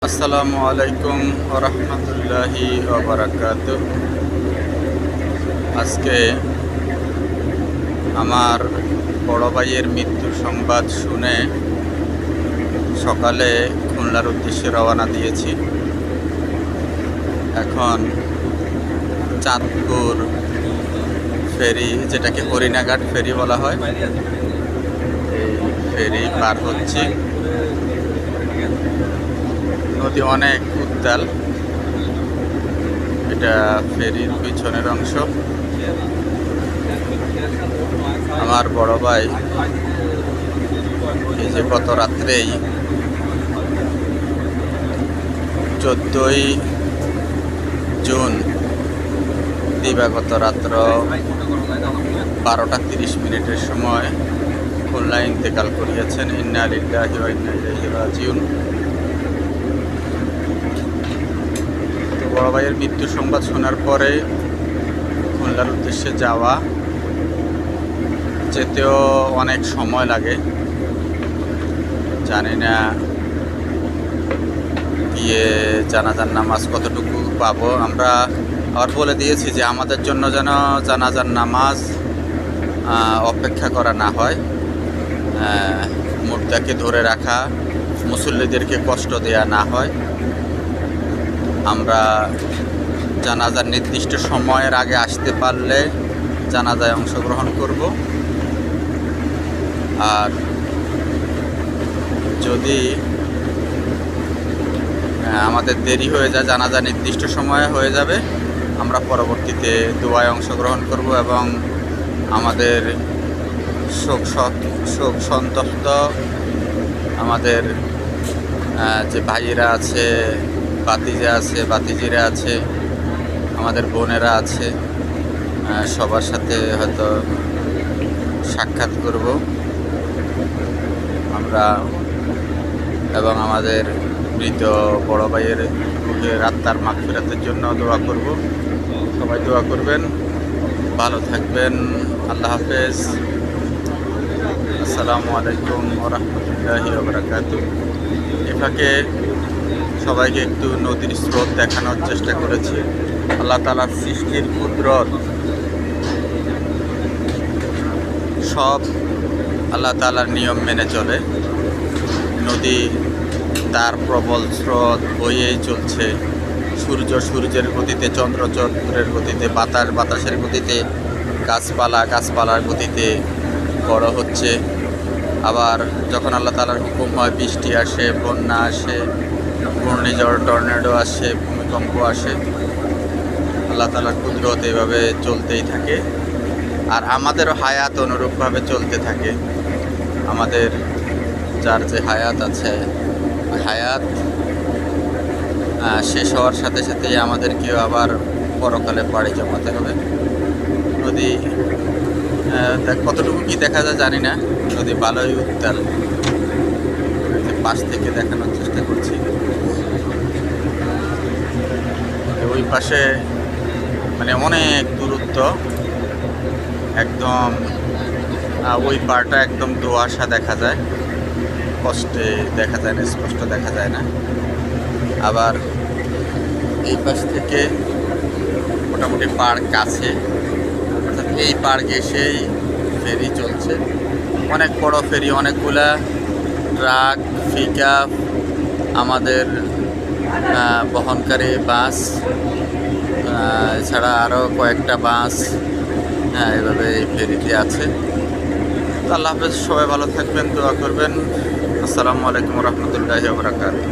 আসসালামু আলাইকুম ওয়া রাহমাতুল্লাহি ওয়া বারাকাতুহু। আজকে আমার বড় ভাইয়ের মৃত্যুর সংবাদ শুনে সকালে খুলনার উদ্দেশ্যে রওনা দিয়েছি। এখন চাঁদপুর ফেরি, যেটাকে হরিণাঘাট ফেরি বলা হয়, এই ফেরি পার হচ্ছি। নদী অনেক উত্তাল। এটা ফেরির পিছনের অংশ। আমার বড় ভাই এই যে গত রাত্রেই 14ই জুন দিবাগত রাত্র 12টা 30 মিনিটের সময় খুলনা ইন্তেকাল করিয়াছেন। ইন্না লিল্লাহি ওয়া ইন্না ইলাইহি রাজিউন। বড় ভাইয়ের মৃত্যু সংবাদ শোনার পরে খুলনার উদ্দেশ্যে যাওয়া, যেতেও অনেক সময় লাগে। জানি না গিয়ে জানাজার নামাজ কতটুকু পাবো। আমরা আবার বলে দিয়েছি যে আমাদের জন্য যেন জানাজার নামাজ অপেক্ষা করা না হয়। মুর্দাকে ধরে রাখা, মুসল্লিদেরকে কষ্ট দেয়া না হয়। আমরা জানাজার নির্দিষ্ট সময়ের আগে আসতে পারলে জানাজায় অংশগ্রহণ করব। আর যদি আমাদের দেরি হয়ে যায়, জানাজা নির্দিষ্ট সময়ে হয়ে যাবে, আমরা পরবর্তীতে দোয়ায় অংশগ্রহণ করব এবং আমাদের শোক সন্তপ্ত আমাদের যে ভাইয়েরা আছে, বাতিজা আছে, বাতিজিরা আছে, আমাদের বোনেরা আছে, সবার সাথে হয়তো সাক্ষাৎ করব আমরা এবং আমাদের মৃত বড় ভাইয়ের রুহের আত্মার মাগফিরাতের জন্য দোয়া করব। সবাই দোয়া করবেন। ভালো থাকবেন। আল্লাহ হাফেজ। আসসালামু আলাইকুম ওয়া রাহমাতুল্লাহি ওয়া বারাকাতুহু। এটাকে সবাইকে একটু নদীর স্রোত দেখানোর চেষ্টা করেছি। আল্লাহ তাআলার সৃষ্টির কুদরত সব আল্লাহ তাআলার নিয়ম মেনে চলে। নদী তার প্রবল স্রোত বইয়েই চলছে। সূর্য সূর্যের গতিতে, চন্দ্র চন্দ্রের গতিতে, বাতাস বাতাসের গতিতে, গাছপালা গাছপালার গতিতে বড় হচ্ছে। আবার যখন আল্লাহ তাআলার হুকুম হয় বৃষ্টি আসে, বন্যা আসে, ঘূর্ণিঝড় টর্নেডো আসে, ভূমিকম্প আসে। আল্লাহ তাআলার কুদরত এইভাবে চলতেই থাকে। আর আমাদেরও হায়াত অনুরূপভাবে চলতে থাকে। আমাদের যার যে হায়াত আছে, হায়াত শেষ হওয়ার সাথে সাথেই আমাদেরকেও আবার পরকালে পাড়ি জমাতে হবে। নদী কতটুকু কি দেখা যায় জানি না। নদী ভালোই উত্তাল। পাশ থেকে দেখানোর চেষ্টা করছি। ওই পাশে মানে অনেক দূরত্ব, একদম ওই পাড়টা একদম দোআঁশা দেখা যায়, কষ্টে দেখা যায় না, স্পষ্ট দেখা যায় না। আবার এই পাশ থেকে মোটামুটি পাড় কাছে, অর্থাৎ এই পাড় ঘেঁষেই ফেরি চলছে। অনেক বড় ফেরি, অনেকগুলা ট্রাক, পিকআপ, আমাদের বহনকারী বাস, এছাড়া আরও কয়েকটা বাস এভাবে এই ফেরিতে আছে। আল্লাহ হাফেজ। সবাই ভালো থাকবেন, দোয়া করবেন। আসসালামু আলাইকুম ওয়া রাহমাতুল্লাহি ওয়া বারাকাতুহু।